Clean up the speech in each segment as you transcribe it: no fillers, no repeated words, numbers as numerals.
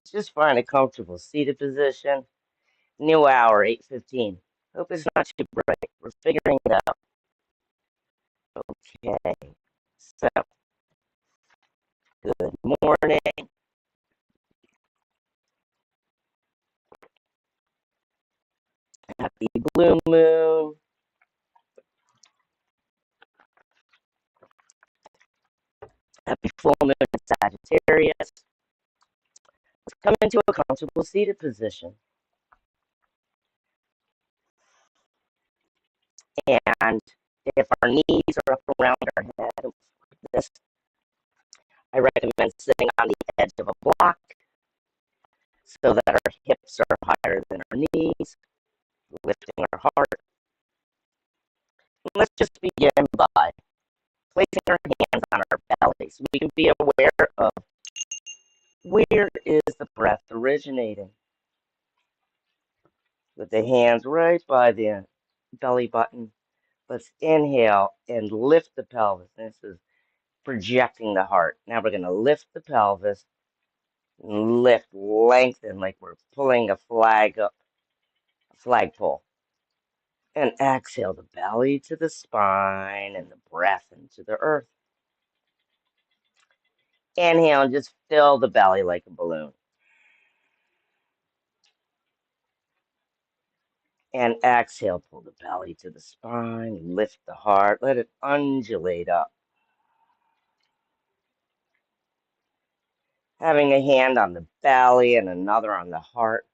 Just find a comfortable seated position. New hour, 8:15. Hope it's not too bright. We're figuring it out. Okay. So, good morning. Happy blue moon. Happy full moon in Sagittarius. Let's come into a comfortable seated position. And if our knees are up around our head, like this, I recommend sitting on the edge of a block so that our hips are higher than our knees, lifting our heart. And let's just begin by placing our hands on our belly so we can be aware of where is the breath originating. With the hands right by the belly button, let's inhale and lift the pelvis. This is projecting the heart. Now we're going to lift the pelvis, lift, lengthen like we're pulling a flag up, a flagpole. And exhale the belly to the spine and the breath into the earth. Inhale and just fill the belly like a balloon. And exhale, pull the belly to the spine, lift the heart, let it undulate up. Having a hand on the belly and another on the heart,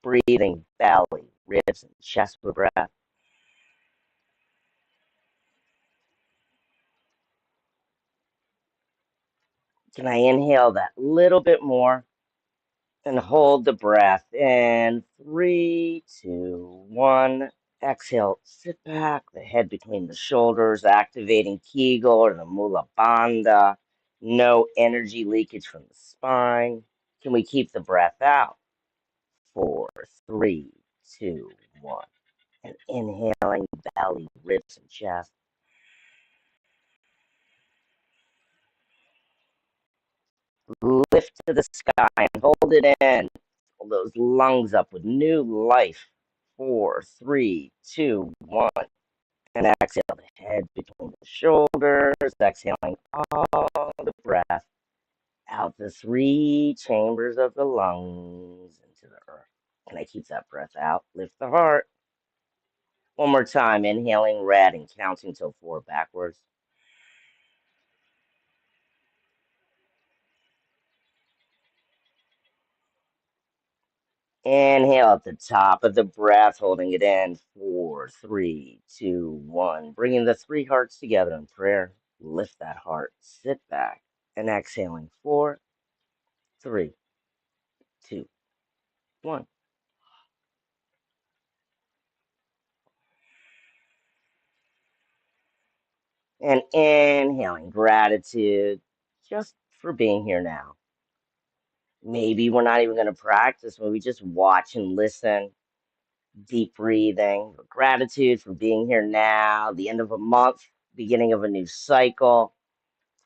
breathing belly, ribs, and chest for breath. Can I inhale that little bit more and hold the breath in 3, 2, 1. Exhale, sit back, the head between the shoulders, activating Kegel or the Mula Bandha. No energy leakage from the spine. Can we keep the breath out? 4, 3, 2, 1. And inhaling belly, ribs, and chest. Lift to the sky and hold it in. Pull those lungs up with new life. 4, 3, 2, 1. And exhale the head between the shoulders, exhaling all the breath out the 3 chambers of the lungs into the earth. Can I keep that breath out? Lift the heart. One more time, inhaling red and counting till 4 backwards. Inhale at the top of the breath, holding it in. 4, 3, 2, 1. Bringing the 3 hearts together in prayer. Lift that heart. Sit back. And exhaling. 4, 3, 2, 1. And inhaling gratitude just for being here now. Maybe we're not even going to practice, maybe just watch and listen. Deep breathing, gratitude for being here now, the end of a month, beginning of a new cycle,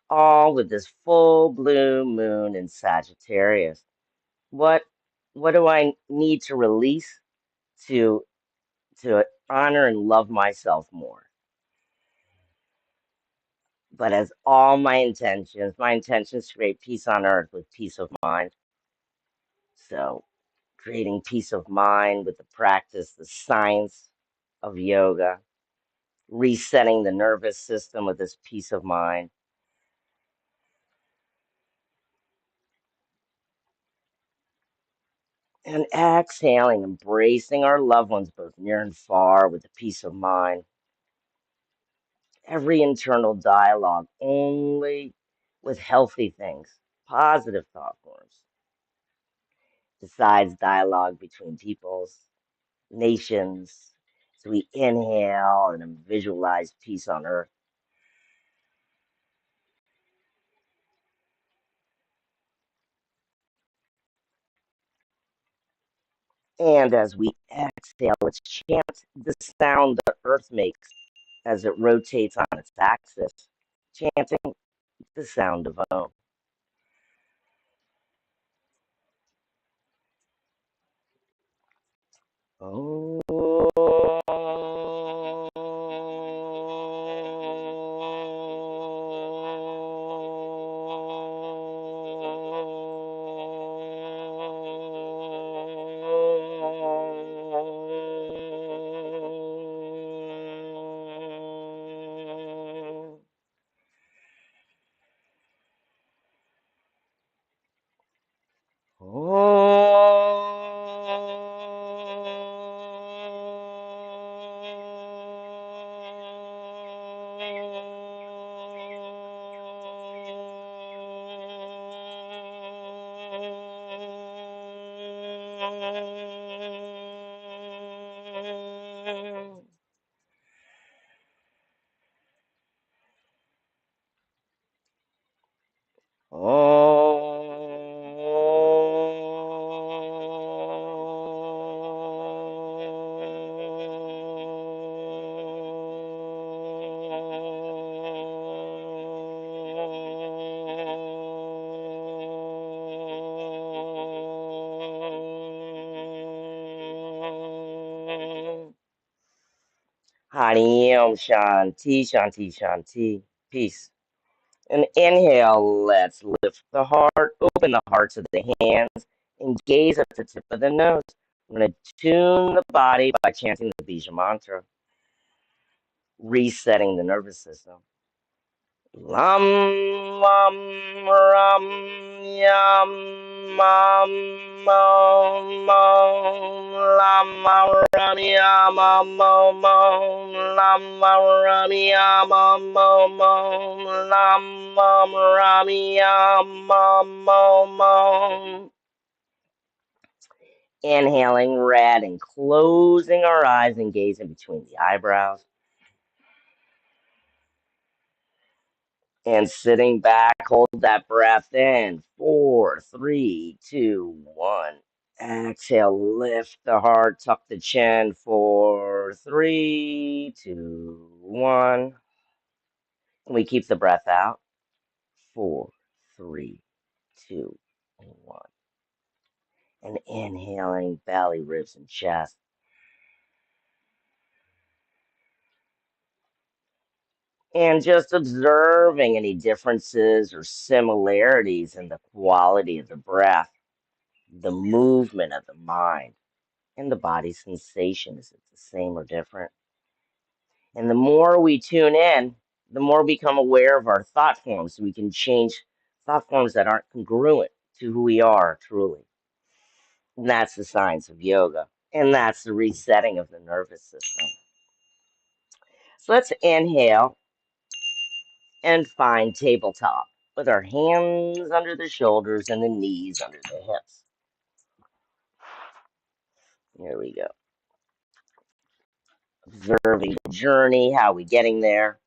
all with this full blue moon in Sagittarius. What what do I need to release to honor and love myself more? But as all my intentions to create peace on earth with peace of mind. So creating peace of mind with the practice, the science of yoga, resetting the nervous system with this peace of mind. And exhaling, embracing our loved ones, both near and far, with the peace of mind. Every internal dialogue only with healthy things, positive thought forms, besides dialogue between peoples, nations. So we inhale and visualize peace on earth. And as we exhale, let's chant the sound the earth makes as it rotates on its axis, chanting the sound of Om. Oh. Hari Om Shanti Shanti Shanti. Peace. And inhale, let's lift the heart, open the hearts of the hands, and gaze at the tip of the nose. I'm going to tune the body by chanting the Bija mantra, resetting the nervous system. Lam Lam Ram Yam Mam Mom Mom Lam Ram Yam Mam Mom Lam Ram Yam Mam Mom Lam Ram Yam Mam Mom. Inhaling red and closing our eyes and gazing between the eyebrows. And sitting back, hold that breath in. 4, 3, 2, 1. Exhale, lift the heart, tuck the chin. 4, 3, 2, 1. And we keep the breath out. 4, 3, 2, 1. And inhaling, belly, ribs, and chest. And just observing any differences or similarities in the quality of the breath, the movement of the mind, and the body sensation. Is it the same or different? And the more we tune in, the more we become aware of our thought forms. So we can change thought forms that aren't congruent to who we are truly. And that's the science of yoga. And that's the resetting of the nervous system. So let's inhale and find tabletop with our hands under the shoulders and the knees under the hips. There we go. Observing the journey, how we getting there.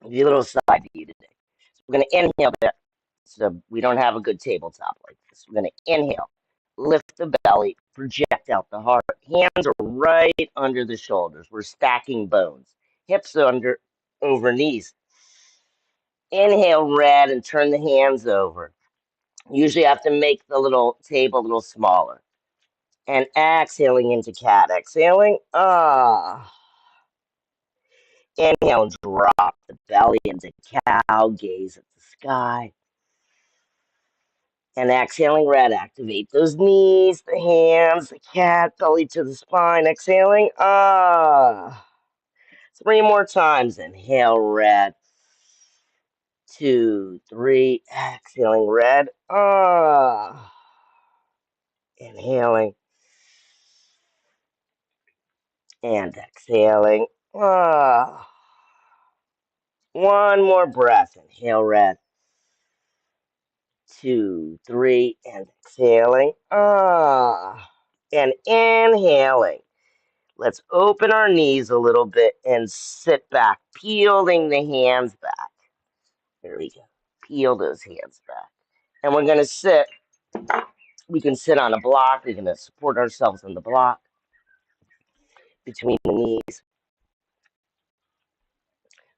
I'll give you a little side view today. So we're going to inhale there. So we don't have a good tabletop like this. We're going to inhale, lift the belly, project out the heart. Hands are right under the shoulders. We're stacking bones. Hips under over knees. Inhale, red, and turn the hands over. Usually have to make the little table a little smaller. And exhaling into cat. Exhaling. Inhale and drop the belly into cow. Gaze at the sky. And exhaling, red, activate those knees, the hands, the cat, belly to the spine. Exhaling, 3 more times. Inhale, red. 2, 3. Exhaling, red. Inhaling and exhaling. One more breath. Inhale, red. 2, 3, and exhaling. And inhaling. Let's open our knees a little bit and sit back, peeling the hands back. There we go. Peel those hands back. And we're going to sit. We can sit on a block. We're going to support ourselves on the block between the knees.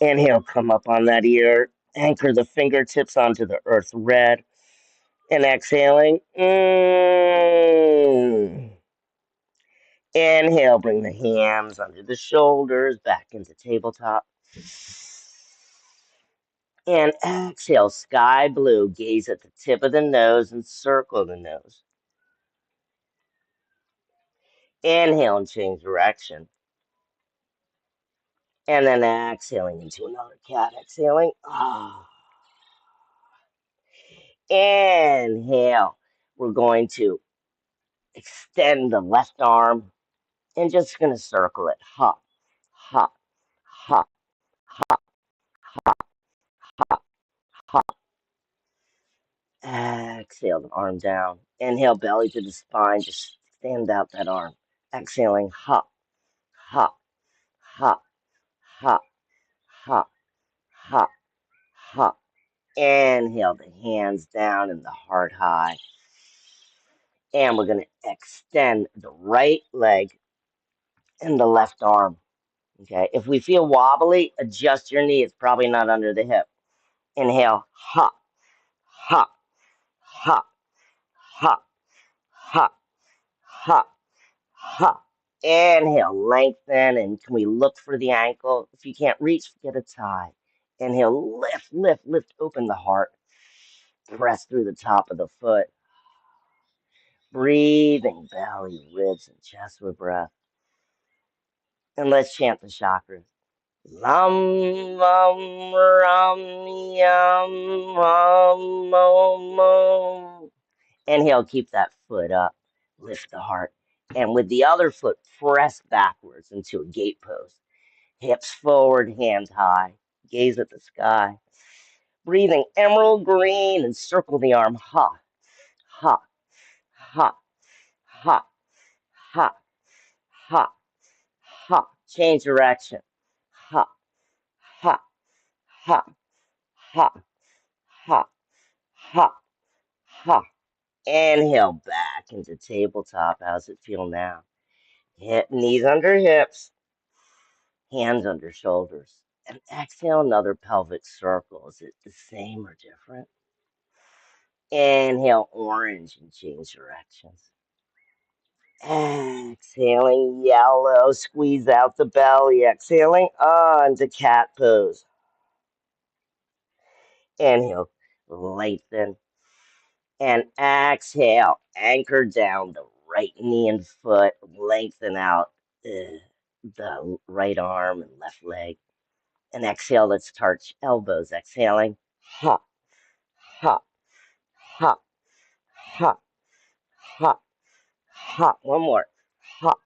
Inhale, come up on that ear. Anchor the fingertips onto the earth red. And exhaling. Inhale, bring the hands under the shoulders, back into tabletop. And exhale, sky blue. Gaze at the tip of the nose and circle the nose. Inhale and change direction. And then exhaling into another cat. Exhaling. Inhale. We're going to extend the left arm and just going to circle it. Hop, hop, hop, hop, hop, hop, hop. Exhale the arm down. Inhale, belly to the spine. Just stand out that arm. Exhaling, hop, hop, hop, hop, hop, hop, hop. Inhale the hands down and the heart high. And we're going to extend the right leg and the left arm. Okay. If we feel wobbly, adjust your knee. It's probably not under the hip. Inhale, hop, hop, hop, hop, hop, hop, hop. Inhale, lengthen, and can we look for the ankle? If you can't reach, get a tie. Inhale, lift, lift, lift, open the heart. Press through the top of the foot. Breathing belly, ribs, and chest with breath. And let's chant the chakras. Lam, ram, ram, yam, ram, mo, mo. Inhale, keep that foot up. Lift the heart. And with the other foot, press backwards into a gate pose. Hips forward, hands high. Gaze at the sky. Breathing emerald green and circle the arm. Ha, ha, ha, ha, ha, ha, ha. Change direction. Ha, ha, ha, ha, ha, ha, ha. Inhale back into tabletop. How's it feel now? Hip, knees under hips, hands under shoulders. And exhale another pelvic circle. Is it the same or different? Inhale orange and change directions. Exhaling yellow, squeeze out the belly. Exhaling into cat pose. Inhale, lengthen. And exhale, anchor down the right knee and foot. Lengthen out the right arm and left leg. And exhale, let's touch elbows. Exhaling, hop, hop, hop, hop, hop, hop. One more, hop.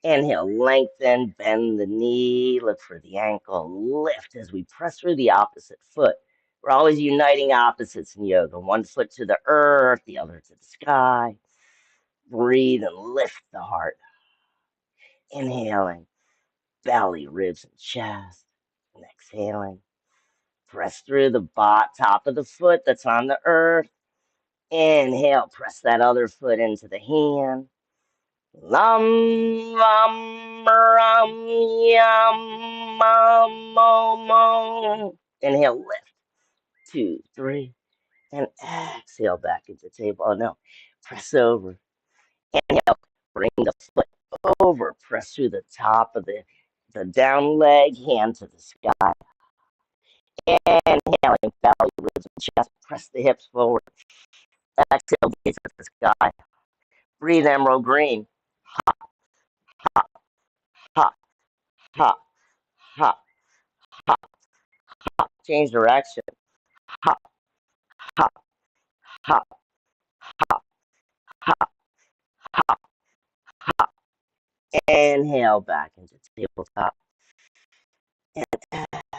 Inhale, lengthen, bend the knee, look for the ankle, lift as we press through the opposite foot. We're always uniting opposites in yoga. One foot to the earth, the other to the sky. Breathe and lift the heart. Inhaling, belly, ribs, and chest. And exhaling, press through the top of the foot that's on the earth. Inhale, press that other foot into the hand. Lam, ram, ram, yam, mam, mo, mo. Inhale, lift. 2, 3. And exhale back into table. Oh, no. Press over. Inhale, bring the foot over. Press through the top of the down leg, hand to the sky. Inhaling, belly, ribs, and chest. Press the hips forward. Exhale, gaze at the sky. Breathe emerald green. Hop, hop, hop, hop, hop, hop, hop. Change direction. Hop, hop, hop, hop, hop, hop, hop. Inhale back into tabletop. And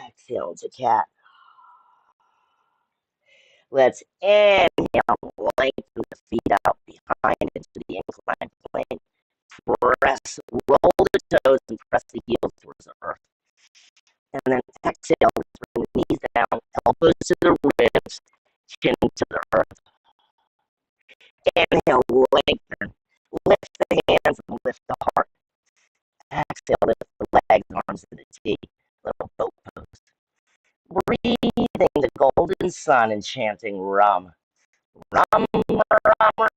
exhale into cat. Let's inhale, lengthen the feet out behind into the inclined plane. Press, roll the toes and press the heels towards the earth. And then exhale, bring the knees down, elbows to the ribs, chin to the earth. Inhale, lengthen. Lift the hands and lift the heart. Exhale, lift the legs, arms to the T. Little boat pose. golden sun and chanting rum. Rum, rum, rum, rum, rum,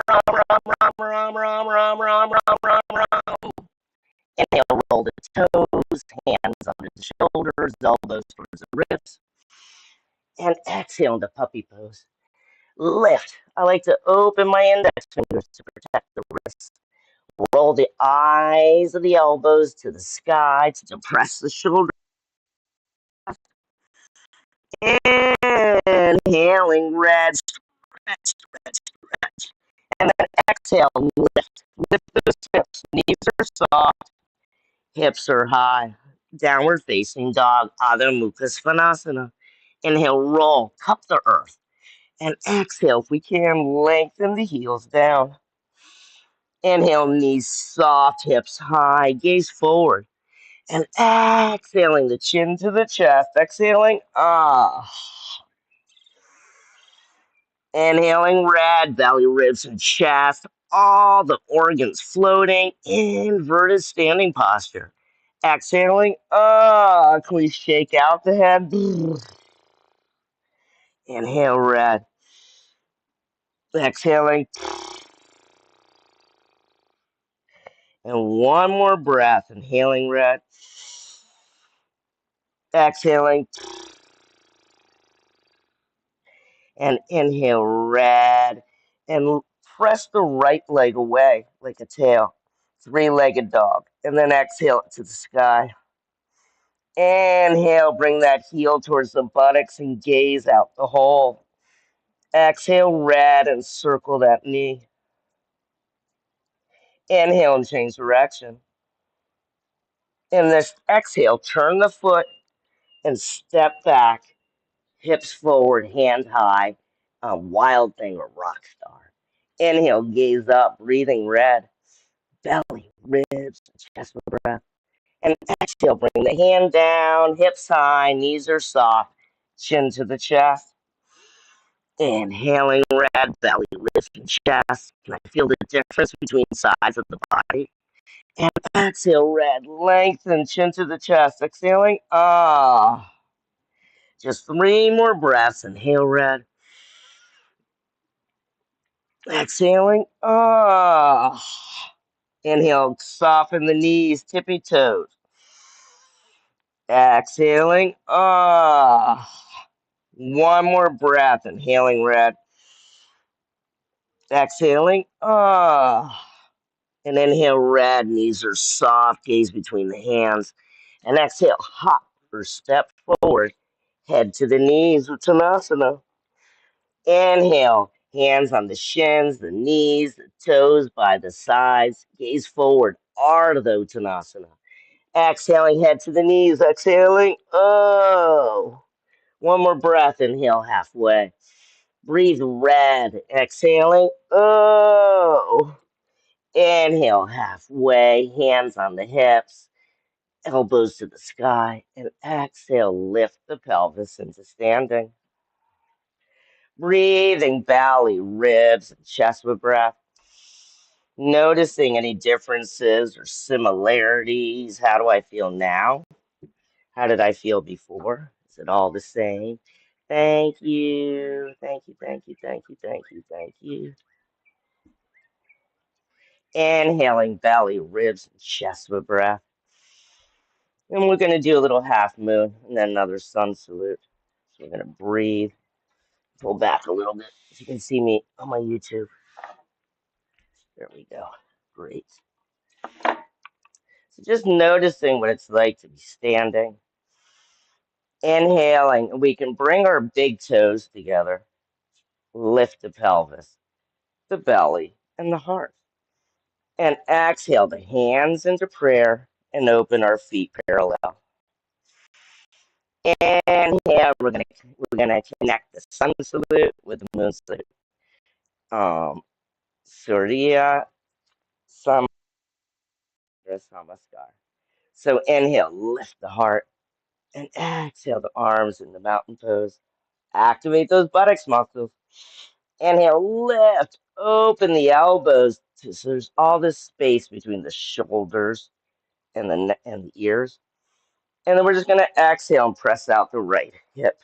rum, rum, rum, rum, rum, rum, rum, rum, rum. Inhale, roll the toes, hands on the shoulders, elbows towards the ribs. And exhale into puppy pose. Lift. I like to open my index fingers to protect the wrists. Roll the eyes of the elbows to the sky to depress the shoulders. Inhaling, red, stretch, stretch, stretch. And then exhale, lift. Lift those hips. Knees are soft, hips are high. Downward facing dog, Adho Mukha Svanasana. Inhale, roll, cup the earth. And exhale, if we can, lengthen the heels down. Inhale, knees soft, hips high, gaze forward. And exhaling the chin to the chest. Exhaling, ah. Inhaling, red, belly, ribs, and chest. All the organs floating. Inverted standing posture. Exhaling, ah. Can we shake out the head? Inhale, red. Exhaling. And one more breath. Inhaling, red. Exhaling. And inhale, red. And press the right leg away like a tail. Three-legged dog. And then exhale it to the sky. Inhale, bring that heel towards the buttocks and gaze out the hole. Exhale, red, and circle that knee. Inhale and change direction. In this exhale, turn the foot and step back, hips forward, hand high, a wild thing or rock star. Inhale, gaze up, breathing red, belly, ribs, chest with breath. And exhale, bring the hand down, hips high, knees are soft, chin to the chest. Inhaling, red, belly, ribs, and chest. Can I feel the difference between sides of the body? And exhale, red, lengthen, chin to the chest. Exhaling, ah. Just three more breaths. Inhale, red. Exhaling, ah. Inhale, soften the knees, tippy toes. Exhaling, ah. One more breath. Inhaling, red. Exhaling, ah. And inhale, red. Knees are soft. Gaze between the hands. And exhale, hop or step forward. Head to the knees, Uttanasana. Inhale, hands on the shins, the knees, the toes by the sides. Gaze forward, Ardha Uttanasana. Exhaling, head to the knees. Exhaling, oh. One more breath. Inhale, halfway. Breathe red. Exhaling, oh. Inhale, halfway. Hands on the hips, elbows to the sky. And exhale, lift the pelvis into standing. Breathing belly, ribs, and chest with breath. Noticing any differences or similarities. How do I feel now? How did I feel before? Is it all the same? Thank you. Thank you, thank you, thank you, thank you, thank you. Inhaling belly, ribs, and chest with breath. And we're going to do a little half moon and then another sun salute. So we're going to breathe, pull back a little bit. So you can see me on my YouTube. There we go. Great. So just noticing what it's like to be standing. Inhaling, we can bring our big toes together. Lift the pelvis, the belly, and the heart. And exhale the hands into prayer and open our feet parallel. Inhale, we're gonna connect the sun salute with the moon salute. Surya Namaskar. So inhale, lift the heart, and exhale the arms in the mountain pose. Activate those buttocks muscles. Inhale, lift, open the elbows so there's all this space between the shoulders and the ears. And then we're just gonna exhale and press out the right hip.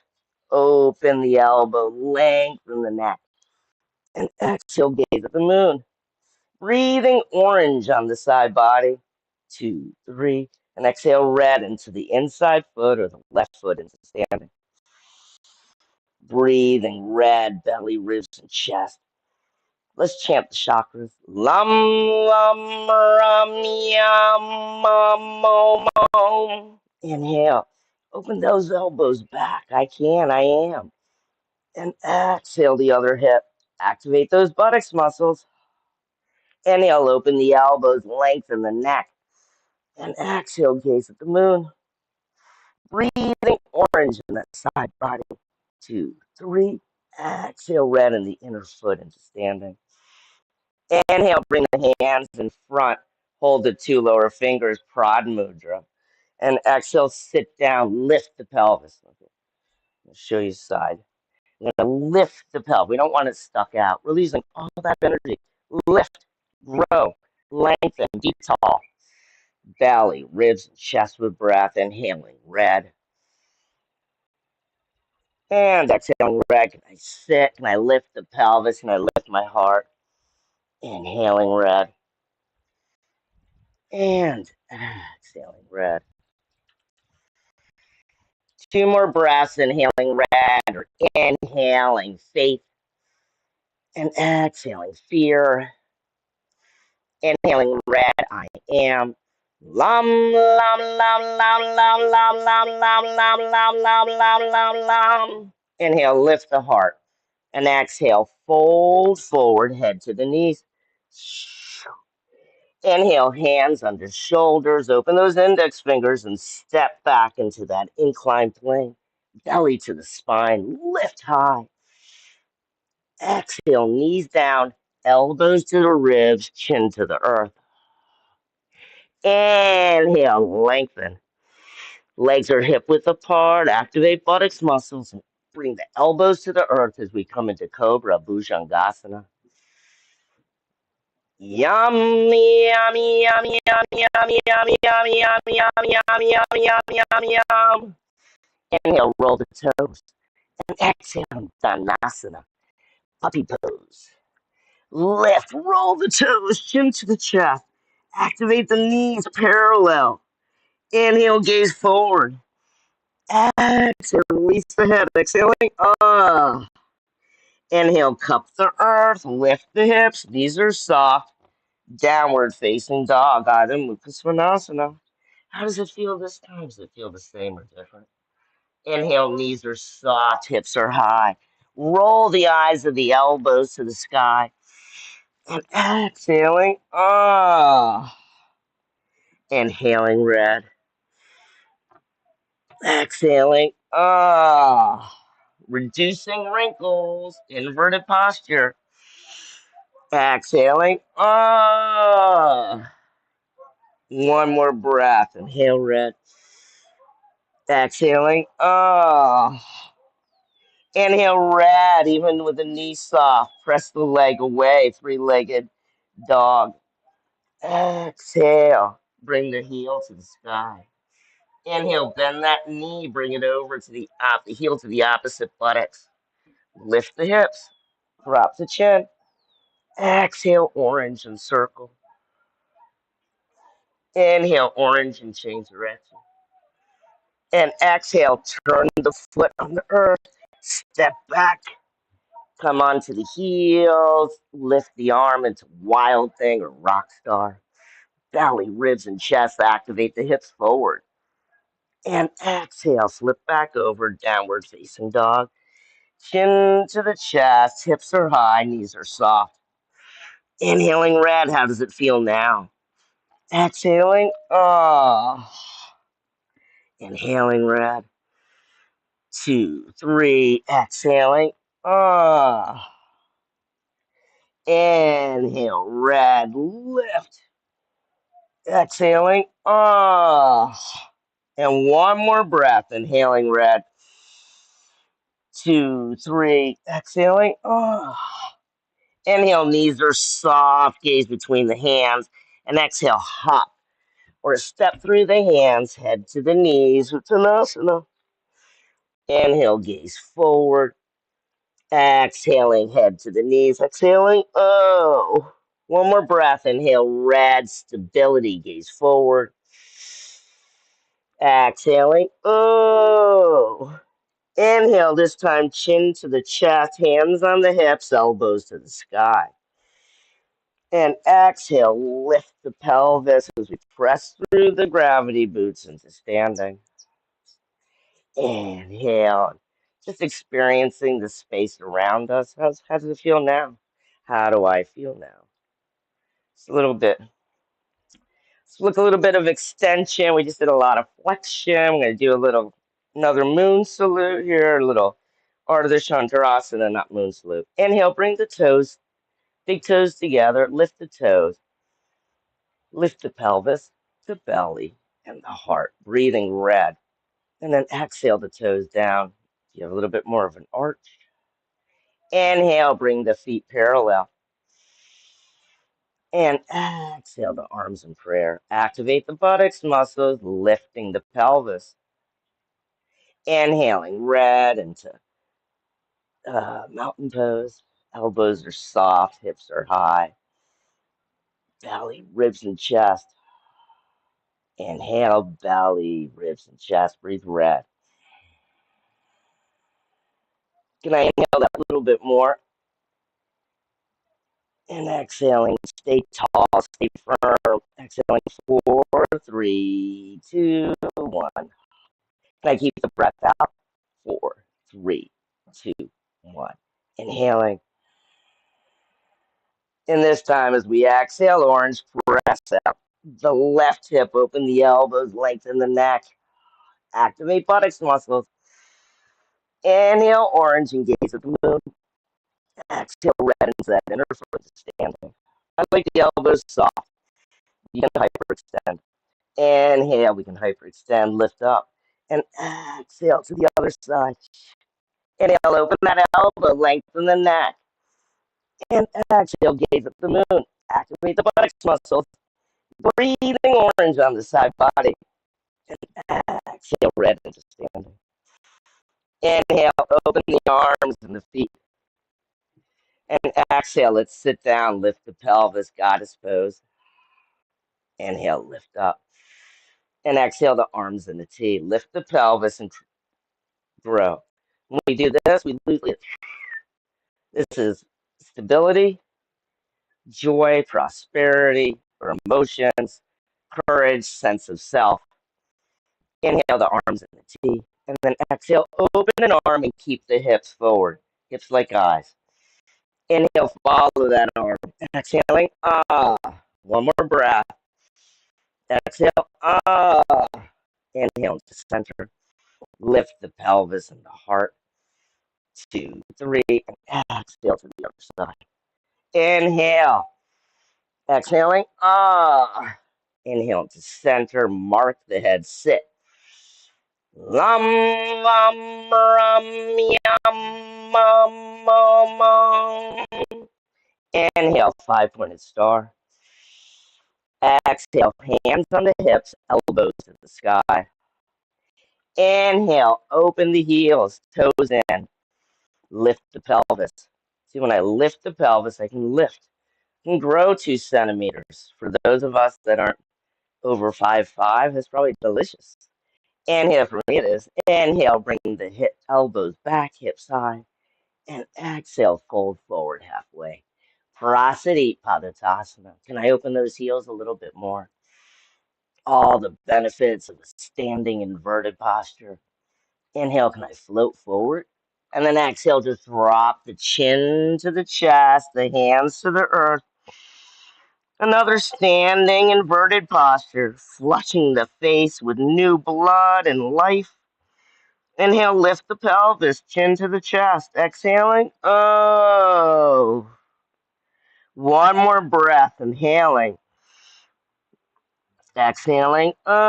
Open the elbow, lengthen the neck. And exhale, gaze at the moon. Breathing orange on the side body. 2, 3. And exhale, red into the inside foot or the left foot into standing. Breathing red, belly, ribs, and chest. Let's chant the chakras. Lam, lam, ram, yam, mam, om, om. Inhale. Open those elbows back. I can, I am. And exhale the other hip. Activate those buttocks muscles. Inhale, open the elbows, lengthen the neck. And exhale, gaze at the moon. Breathing orange in that side body. 2, 3. Exhale, red in the inner foot into standing. Inhale, bring the hands in front. Hold the 2 lower fingers, prad mudra. And exhale, sit down, lift the pelvis. Okay. I'll show you side. We're going to lift the pelvis. We don't want it stuck out. Releasing all that energy. Lift, grow, lengthen, be tall. Belly, ribs, and chest with breath. Inhaling, red. And exhaling, red. Can I sit? Can I lift the pelvis? Can I lift my heart? Inhaling, red. And exhaling, red. 2 more breaths. Inhaling, red. Or inhaling, faith. And exhaling, fear. Inhaling, red. I am. Lam, lam, lam, lam, lam, lam, lam, lam, lam, lam, lam, lam, lam, lam. Inhale, lift the heart. And exhale, fold forward, head to the knees. Inhale, hands under shoulders. Open those index fingers and step back into that inclined plane. Belly to the spine. Lift high. Exhale, knees down, elbows to the ribs, chin to the earth. Inhale, lengthen. Legs are hip width apart. Activate buttocks muscles. And bring the elbows to the earth as we come into Cobra Bhujangasana. Yummy, yummy, yummy, yummy, yummy, yummy, yummy, yummy, yummy, yummy, yummy, yummy, yummy, yum. Inhale, roll the toes. And exhale, Dhanasana. Puppy pose. Lift, roll the toes, chin to the chest. Activate the knees parallel. Inhale, gaze forward. Exhale, release the head. Exhaling. Inhale, cup the earth. Lift the hips. Knees are soft. Downward facing dog. Adho Mukha Svanasana. How does it feel this time? Does it feel the same or different? Inhale, knees are soft. Hips are high. Roll the eyes of the elbows to the sky. And exhaling. Inhaling, red. Exhaling. Reducing wrinkles. Inverted posture. Exhaling. One more breath. Inhale, red. Exhaling. Inhale, red. Even with the knee soft. Press the leg away. 3-legged dog. Exhale. Bring the heel to the sky. Inhale, bend that knee, bring it over to the heel to the opposite buttocks. Lift the hips, drop the chin. Exhale, orange and circle. Inhale, orange and change direction. And exhale, turn the foot on the earth. Step back, come onto the heels, lift the arm into wild thing or rock star. Belly, ribs, and chest activate the hips forward. And exhale, flip back over, downward facing dog. Chin to the chest, hips are high, knees are soft. Inhaling red, how does it feel now? Exhaling, Inhaling red. 2, 3, exhaling, Inhale, red, lift. Exhaling, And one more breath, inhaling red. 2, 3, exhaling, Inhale, knees are soft, gaze between the hands, and exhale, hop or step through the hands, head to the knees, Uttanasana. Inhale, gaze forward. Exhaling, head to the knees. Exhaling, oh. One more breath. Inhale, red stability, gaze forward. Exhaling, oh. Inhale, this time chin to the chest, hands on the hips, elbows to the sky. And exhale, lift the pelvis as we press through the gravity boots into standing. Inhale, just experiencing the space around us. How does it feel now? How do I feel now? It's a little bit. Let's look a little bit of extension. We just did a lot of flexion. We're going to do another moon salute here, a little Ardha Chandrasana, not moon salute. Inhale, bring the toes, big toes together, lift the toes, lift the pelvis, the belly, and the heart, breathing red. And then exhale the toes down. You have a little bit more of an arch. Inhale, bring the feet parallel. And exhale the arms in prayer. Activate the buttocks muscles, lifting the pelvis. Inhaling, red into mountain pose. Elbows are soft, hips are high. Belly, ribs, and chest. Inhale, belly, ribs, and chest. Breathe red. Can I inhale that a little bit more? And exhaling, stay tall, stay firm. Exhaling, 4, 3, 2, 1. Can I keep the breath out? 4, 3, 2, 1. Inhaling. And this time, as we exhale, orange, press up. The left hip, open the elbows, lengthen the neck. Activate buttocks muscles. Inhale, orange, and gaze at the moon. Exhale, red into that inner foot standing. I like the elbows soft. You can hyperextend. Inhale, we can hyperextend, lift up. And exhale to the other side. Inhale, open that elbow, lengthen the neck. And exhale, gaze at the moon. Activate the buttocks muscles. Breathing orange on the side body. And exhale, red into standing. Inhale, open the arms and the feet. And exhale, let's sit down, lift the pelvis, goddess pose. Inhale, lift up. And exhale the arms in the T. Lift the pelvis and grow. When we do this, we lose it. This is stability, joy, prosperity, or emotions, courage, sense of self. Inhale the arms in the T. And then exhale, open an arm and keep the hips forward. Hips like eyes. Inhale, follow that arm. Exhaling, ah. One more breath. Exhale, ah. Inhale to center. Lift the pelvis and the heart. 2, 3, and exhale to the other side. Inhale. Exhaling, ah. Inhale to center. Mark the head. Sit. Lam, lam, ram, yam, mum, mum. Inhale, 5-pointed star. Exhale, hands on the hips, elbows to the sky. Inhale, open the heels, toes in. Lift the pelvis. See, when I lift the pelvis, I can lift. I can grow 2 centimeters. For those of us that aren't over 5'5", that's probably delicious. Inhale, for me it is. Inhale, bring the hip, elbows back, hips high. And exhale, fold forward halfway. Prasarita Padottanasana. Can I open those heels a little bit more? All the benefits of a standing inverted posture. Inhale, can I float forward? And then exhale, just drop the chin to the chest, the hands to the earth. Another standing inverted posture, flushing the face with new blood and life. Inhale, lift the pelvis, chin to the chest. Exhaling, oh. One more breath, inhaling. Exhaling, oh.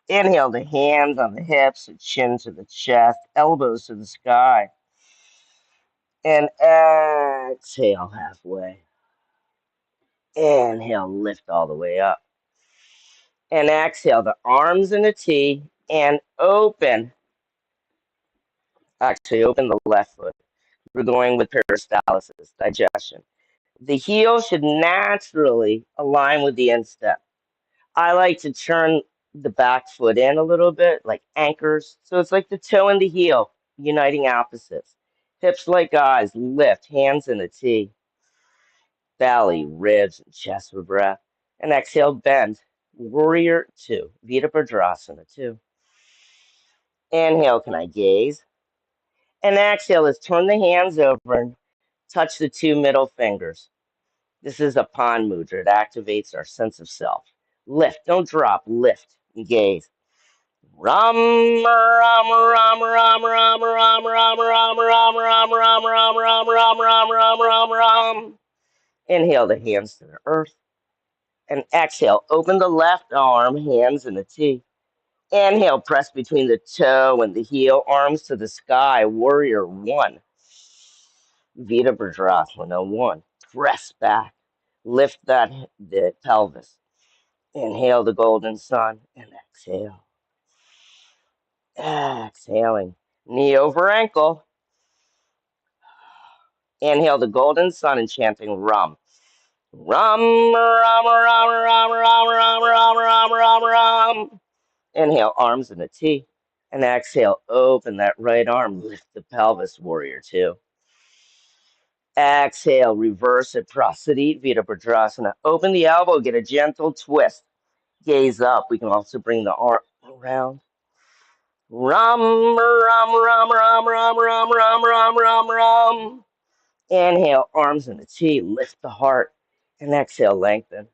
Inhale, the hands on the hips, the chin to the chest, elbows to the sky. And exhale halfway. Inhale, lift all the way up. And exhale, the arms in a T, And open. Actually, open the left foot. We're going with peristalsis, digestion. The heel should naturally align with the instep. I like to turn the back foot in a little bit, like anchors. So it's like the toe and the heel, uniting opposites. Hips like eyes, lift, hands in a T. Belly, ribs, and chest for breath. And exhale, bend. Warrior two, Virabhadrasana two. Inhale, can I gaze? And exhale is turn the hands over and touch the two middle fingers. This is a pond mudra. It activates our sense of self. Lift, don't drop, lift, and gaze. Ram ram ram ram ram ram ram ram ram ram ram ram ram ram ram ram ram ram. Inhale the hands to the earth. And exhale, open the left arm, hands in a T. Inhale, press between the toe and the heel, arms to the sky, warrior one. Virabhadrasana one. Press back. Lift the pelvis. Inhale the golden sun and exhale. Exhaling. Knee over ankle. Inhale the golden sun and chanting Ram. Ram, Ram, Ram, Ram, Ram, Ram, Ram, Ram, Ram, Ram. Inhale, arms in a T. And exhale, open that right arm. Lift the pelvis, warrior two. Exhale, reverse it, Prasadi, Virabhadrasana. Open the elbow, get a gentle twist. Gaze up. We can also bring the arm around. Ram, ram, ram, ram, ram, ram, ram, ram, ram, ram. Inhale, arms in the T, lift the heart, and exhale, lengthen.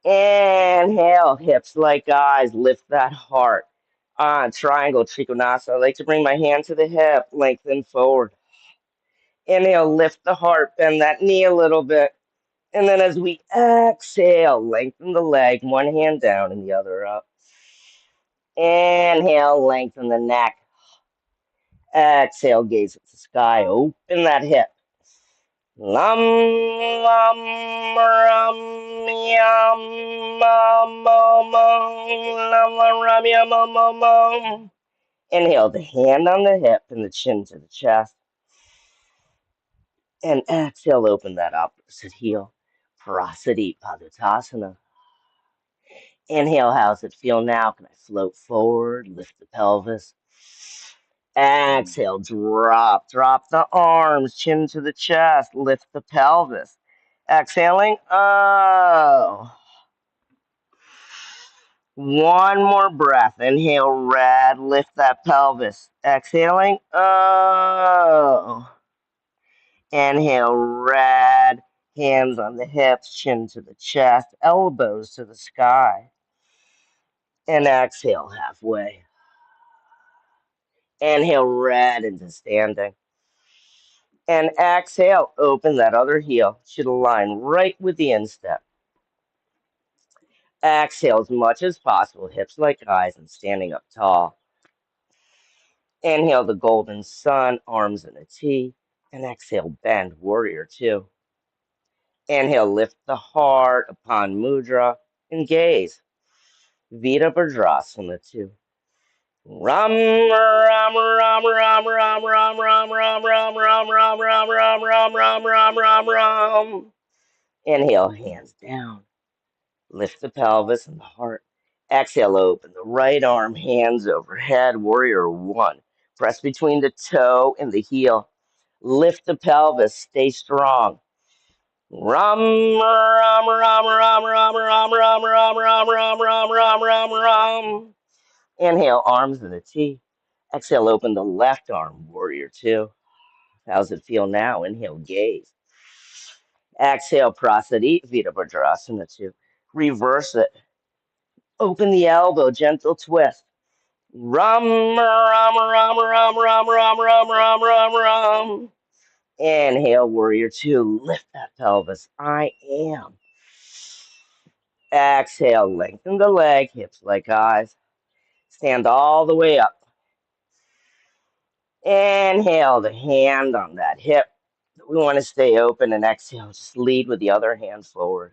Inhale, hips like eyes, lift that heart. Triangle, Trikonasana. I like to bring my hand to the hip, lengthen forward. Inhale, lift the heart, bend that knee a little bit. And then as we exhale, lengthen the leg, one hand down and the other up. Inhale, lengthen the neck. Exhale, gaze at the sky. Open that hip. Lam, lam, ram, yam, ma, lam, ram, yam, ma. Inhale, the hand on the hip and the chin to the chest. And exhale, open that opposite heel. Prasadi Padottasana. Inhale, how's it feel now? Can I float forward, lift the pelvis? Exhale, drop the arms, chin to the chest, lift the pelvis. Exhaling, oh. One more breath. Inhale, red, lift that pelvis. Exhaling, oh. Inhale, red, hands on the hips, chin to the chest, elbows to the sky. And exhale, halfway. Inhale, red into standing. And exhale, open that other heel. Should align right with the instep. Exhale as much as possible, hips like eyes and standing up tall. Inhale the golden sun, arms in a T. And exhale, bend, warrior two. Inhale, lift the heart upon mudra and gaze. Virabhadrasana two. Ram, ram, ram, ram, ram, ram, ram, ram, ram, ram, ram, ram, ram, ram, ram, ram, ram, ram. Inhale, hands down. Lift the pelvis and the heart. Exhale, open the right arm, hands overhead, warrior one. Press between the toe and the heel. Lift the pelvis, stay strong. Ram, ram, ram, ram, ram, ram, ram, ram, ram, ram, ram, ram, ram, ram. Inhale, arms in the T. Exhale, open the left arm, warrior two. How's it feel now? Inhale, gaze. Exhale, Prasadi, Virabhadrasana two. Reverse it. Open the elbow, gentle twist. Ram, ram, ram, ram, ram, ram, ram, ram, ram, ram. Inhale, warrior two. Lift that pelvis. I am. Exhale, lengthen the leg, hips like eyes. Stand all the way up. Inhale, the hand on that hip. We want to stay open and exhale. Just lead with the other hand forward.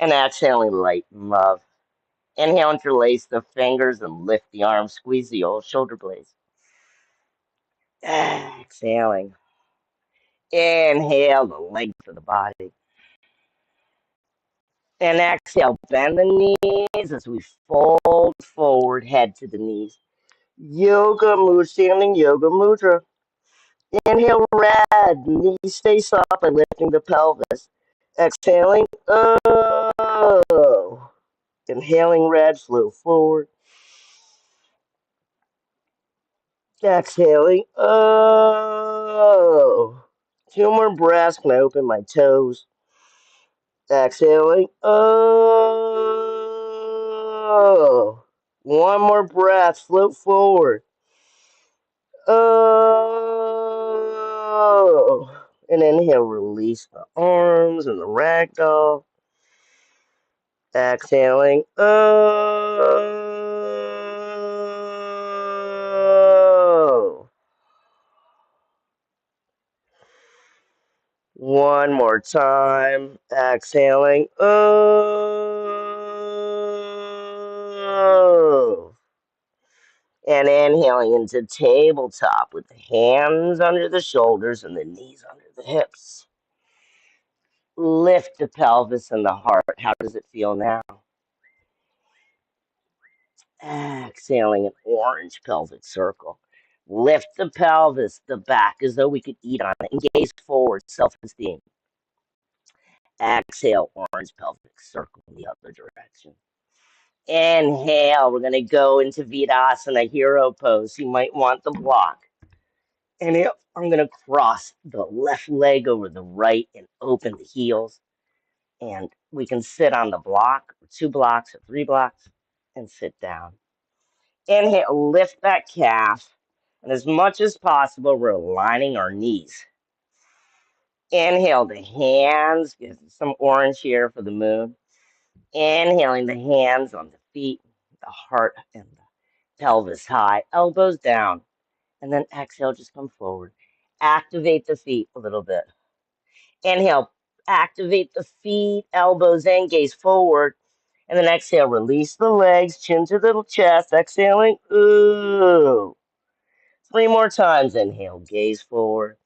And exhaling light and love. Inhale, interlace the fingers and lift the arms, squeeze the old shoulder blades. Exhaling. Inhale the length of the body. And exhale, bend the knees as we fold forward, head to the knees. Yoga mudra, standing yoga mudra. Inhale, red. Knees stay soft by lifting the pelvis. Exhaling, oh. Inhaling, red, flow forward. Exhaling, oh. Two more breaths, can I open my toes? Exhaling, oh. One more breath, float forward. Oh. And inhale, release the arms and the ragdoll. Exhaling. Oh. One more time. Exhaling. Oh. And inhaling into tabletop with the hands under the shoulders and the knees under the hips. Lift the pelvis and the heart. How does it feel now? Exhaling an orange pelvic circle. Lift the pelvis, the back, as though we could eat on it, and gaze forward, self-esteem. Exhale, orange pelvic circle in the other direction. Inhale, we're going to go into Vinyasa, hero pose. You might want the block. And I'm going to cross the left leg over the right and open the heels. And we can sit on the block, or 2 blocks, or 3 blocks, and sit down. Inhale, lift that calf. And as much as possible, we're aligning our knees. Inhale the hands, get some orange here for the moon. Inhaling the hands on the feet, the heart, and the pelvis high, elbows down. And then exhale, just come forward. Activate the feet a little bit. Inhale, activate the feet, elbows in, gaze forward. And then exhale, release the legs, chin to the chest. Exhaling, ooh. 3 more times. Inhale, gaze forward.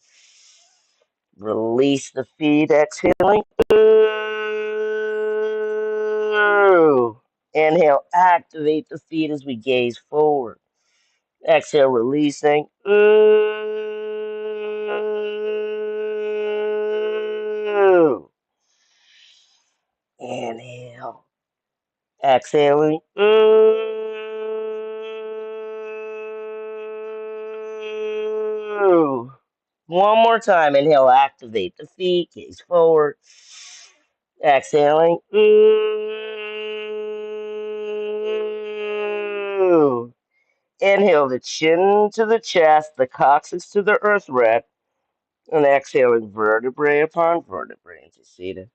Release the feet, exhaling. Ooh. Inhale, activate the feet as we gaze forward. Exhale, releasing. Ooh. Inhale. Exhaling. Ooh. One more time. Inhale, activate the feet, gaze forward. Exhaling. Ooh. Inhale the chin to the chest, the coccyx to the earth red. And exhaling vertebrae upon vertebrae into seated.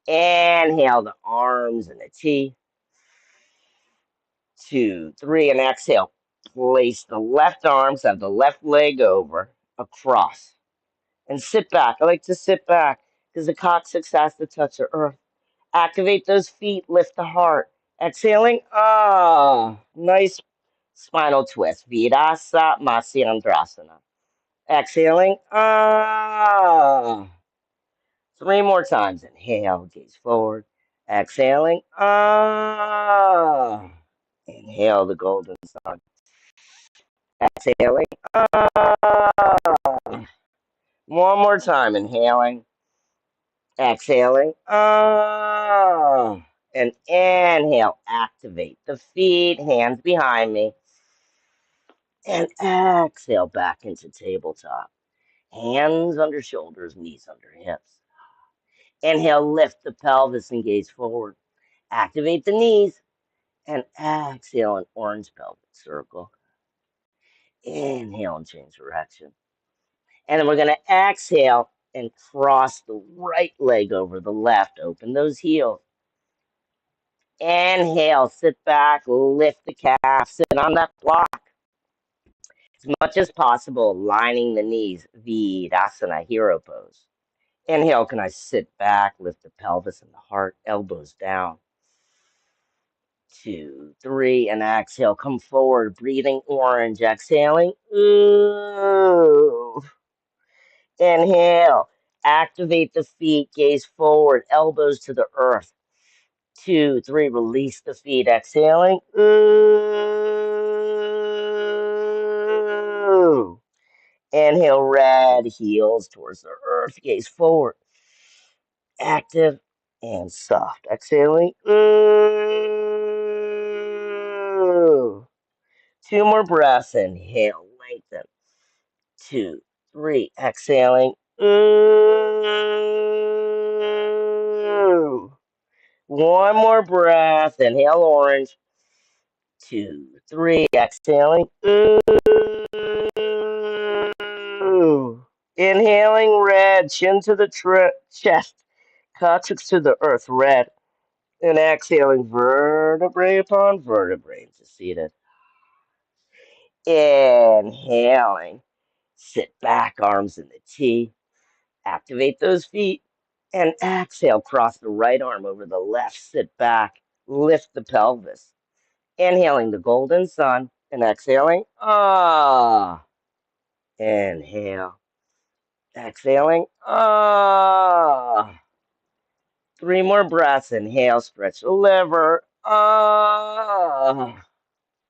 Inhale the arms in a T. 2, 3, and exhale. Place the left arms, have the left leg over, across. And sit back. I like to sit back because the coccyx has to touch the earth. Activate those feet, lift the heart. Exhaling, nice spinal twist. Vinyasa Matsyendrasana. Exhaling, 3 more times. Inhale, gaze forward. Exhaling, Inhale the golden sun. Exhaling, One more time. Inhaling. Exhaling. And inhale. Activate the feet, hands behind me. And exhale back into tabletop. Hands under shoulders, knees under hips. Inhale, lift the pelvis and gaze forward. Activate the knees. And exhale an orange pelvic circle. Inhale and change direction. And then we're going to exhale and cross the right leg over the left. Open those heels. Inhale, sit back, lift the calf, sit on that block. As much as possible, lining the knees, Virasana, hero pose. Inhale, can I sit back, lift the pelvis and the heart, elbows down. 2, 3, and exhale. Come forward, breathing orange, exhaling. Ooh. Inhale, activate the feet, gaze forward, elbows to the earth. 2, 3, release the feet, exhaling. Ooh. Inhale, red, heels towards the earth, gaze forward. Active and soft. Exhaling. Ooh. 2 more breaths. Inhale, lengthen. 2, 3, exhaling. Ooh. 1 more breath. Inhale, orange. 2, 3, exhaling. Ooh. Inhaling, red, chin to the chest, coccyx to the earth, red. And exhaling, vertebrae upon vertebrae into seated. Inhaling, sit back, arms in the T. Activate those feet. And exhale, cross the right arm over the left, sit back, lift the pelvis. Inhaling the golden sun and exhaling, ah. Inhale, exhaling, ah. 3 more breaths. Inhale, stretch the liver, ah.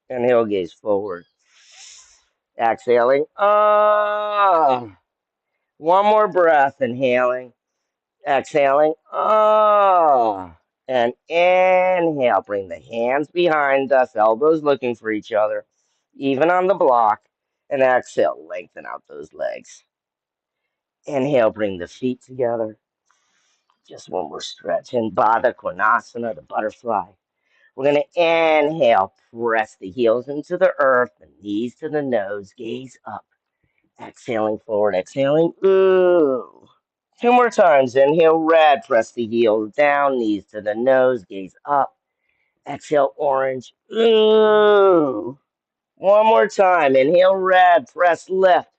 Inhale, gaze forward. Exhaling, ah. 1 more breath. Inhaling, exhaling, ah. And inhale, bring the hands behind us, elbows looking for each other, even on the block. And exhale, lengthen out those legs. Inhale, bring the feet together. Just one more stretch. In Baddha Konasana, the butterfly. We're going to inhale, press the heels into the earth, the knees to the nose, gaze up. Exhaling forward, exhaling. Ooh. 2 more times. Inhale, red, press the heels down, knees to the nose, gaze up. Exhale, orange. Ooh. 1 more time. Inhale, red, press lift.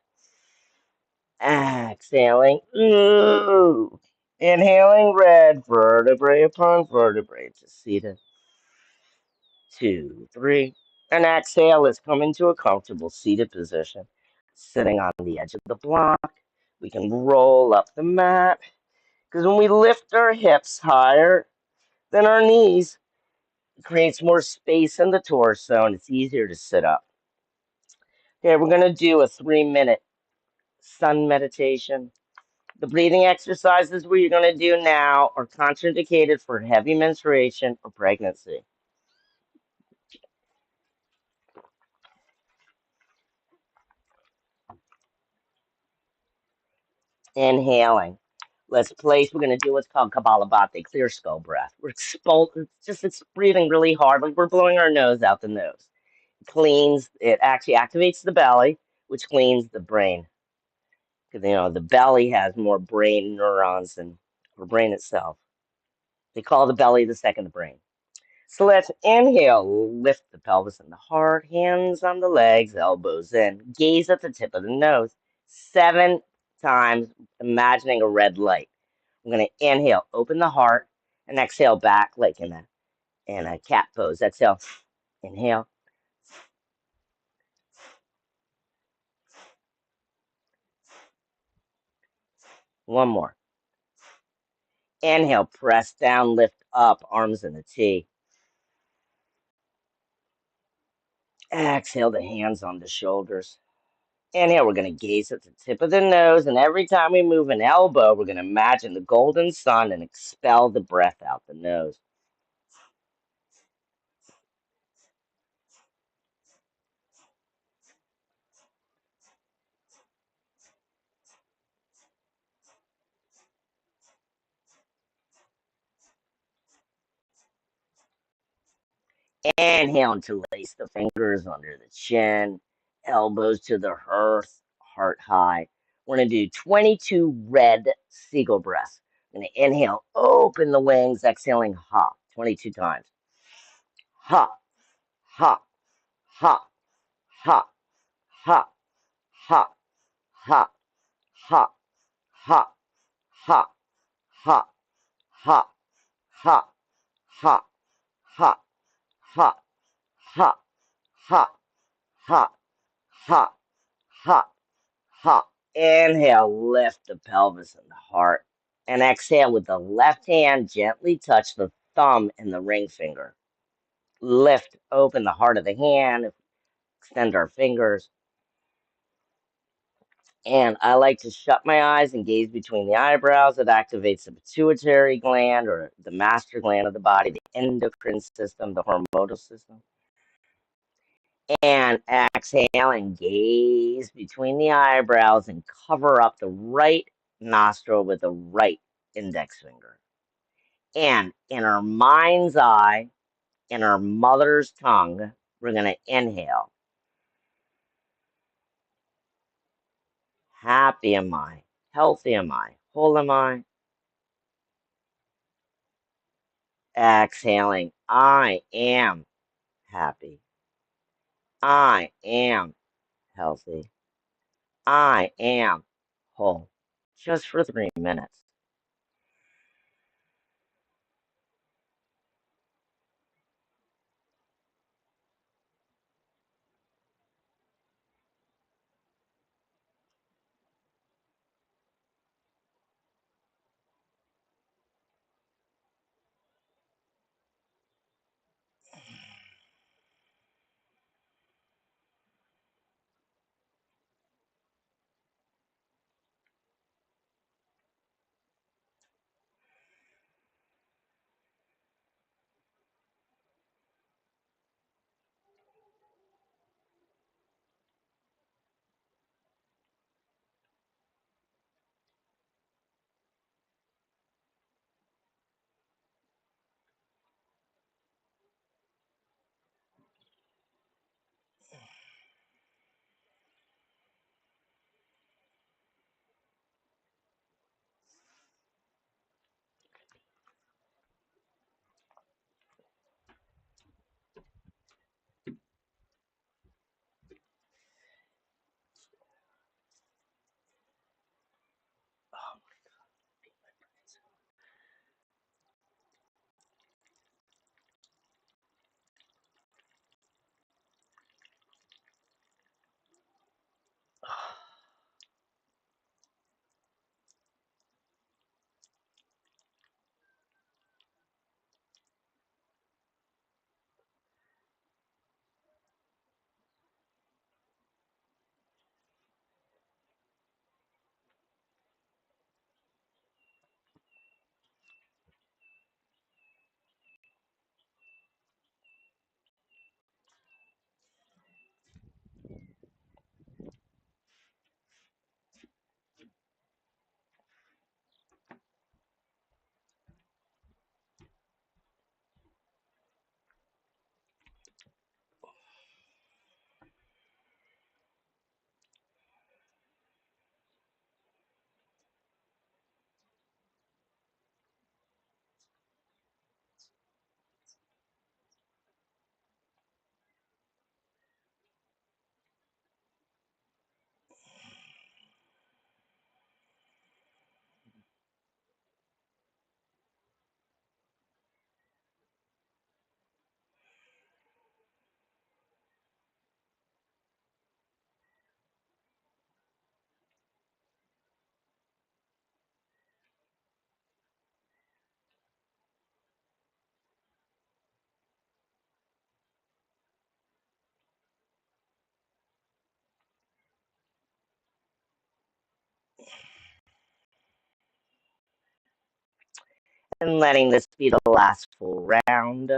Exhaling. Ooh. Inhaling, red, vertebrae upon vertebrae to seated. 2, 3. And exhale, let's come into a comfortable seated position. Sitting on the edge of the block. We can roll up the mat. Because when we lift our hips higher than our knees, it creates more space in the torso and it's easier to sit up. Okay, we're going to do a 3-minute sun meditation. The breathing exercises we're going to do now are contraindicated for heavy menstruation or pregnancy. Inhaling. We're going to do what's called Kapalabhati, clear skull breath. It's breathing really hard, like we're blowing our nose out the nose. It actually activates the belly, which cleans the brain. Because, the belly has more brain neurons than our brain itself. They call the belly the second brain. So let's inhale, lift the pelvis and the heart, hands on the legs, elbows in, gaze at the tip of the nose. 7 times, imagining a red light. I'm going to inhale, open the heart, and exhale back like in a cat pose. Exhale, inhale. One more. Inhale, press down, lift up, arms in a T. Exhale, the hands on the shoulders. Inhale, we're going to gaze at the tip of the nose, and every time we move an elbow, we're going to imagine the golden sun and expel the breath out the nose. Inhale, interlace the fingers under the chin, elbows to the earth, heart high. We're going to do 22 red seagull breaths. I'm going to inhale, open the wings, exhaling, ha, 22 times. Ha, ha, ha, ha, ha, ha, ha, ha, ha, ha, ha, ha, ha, ha, ha, ha, ha, ha, ha, ha, ha, ha. Inhale, lift the pelvis and the heart. And exhale with the left hand, gently touch the thumb and the ring finger. Lift open the heart of the hand, extend our fingers. And I like to shut my eyes and gaze between the eyebrows. It activates the pituitary gland or the master gland of the body, the endocrine system, the hormonal system. And exhale and gaze between the eyebrows and cover up the right nostril with the right index finger. And in our mind's eye, in our mother's tongue, we're going to inhale. Happy am I? Healthy am I? Whole am I? Exhaling, I am happy. I am healthy. I am whole. Just for 3 minutes. And letting this be the last full round.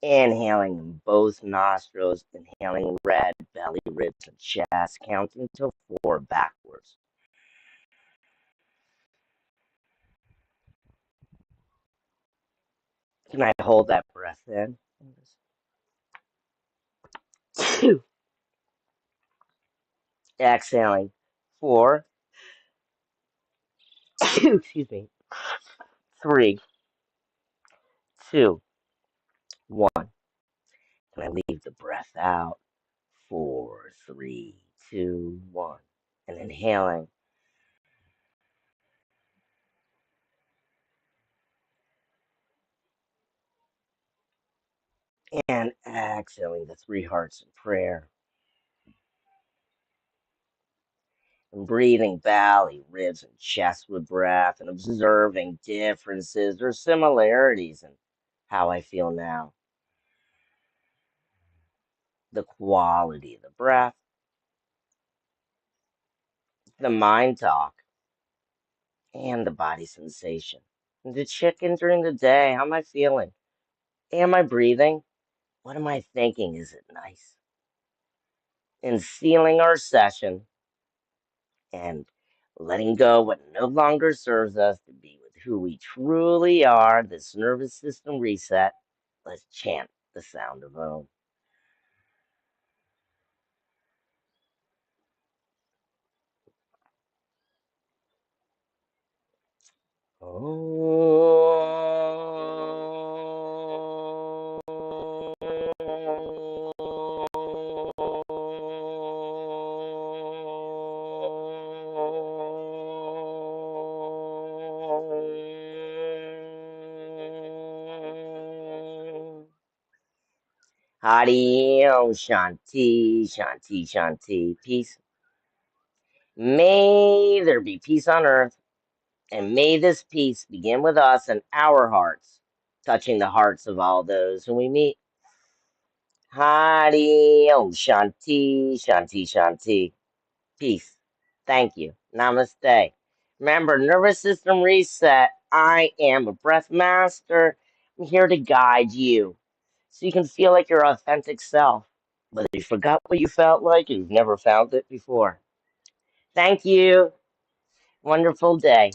Inhaling in both nostrils, inhaling red, belly, ribs, and chest, counting to 4 backwards. Can I hold that breath in? Exhaling. 4, excuse me, 3, 2, 1. And I leave the breath out. 4, 3, 2, 1. And inhaling and exhaling the three hearts in prayer. And breathing belly, ribs, and chest with breath, and observing differences or similarities in how I feel now. The quality of the breath, the mind talk, and the body sensation. And to check in during the day, how am I feeling? Am I breathing? What am I thinking? Is it nice? And sealing our session and letting go what no longer serves us to be with who we truly are, this nervous system reset. Let's chant the sound of Om. Hari Om Shanti, Shanti, Shanti, peace. May there be peace on earth, and may this peace begin with us and our hearts, touching the hearts of all those whom we meet. Hari Om Shanti, Shanti, Shanti. Peace. Thank you. Namaste. Remember, nervous system reset. I am a breath master. I'm here to guide you so you can feel like your authentic self, whether you forgot what you felt like or you've never felt it before. Thank you. Wonderful day.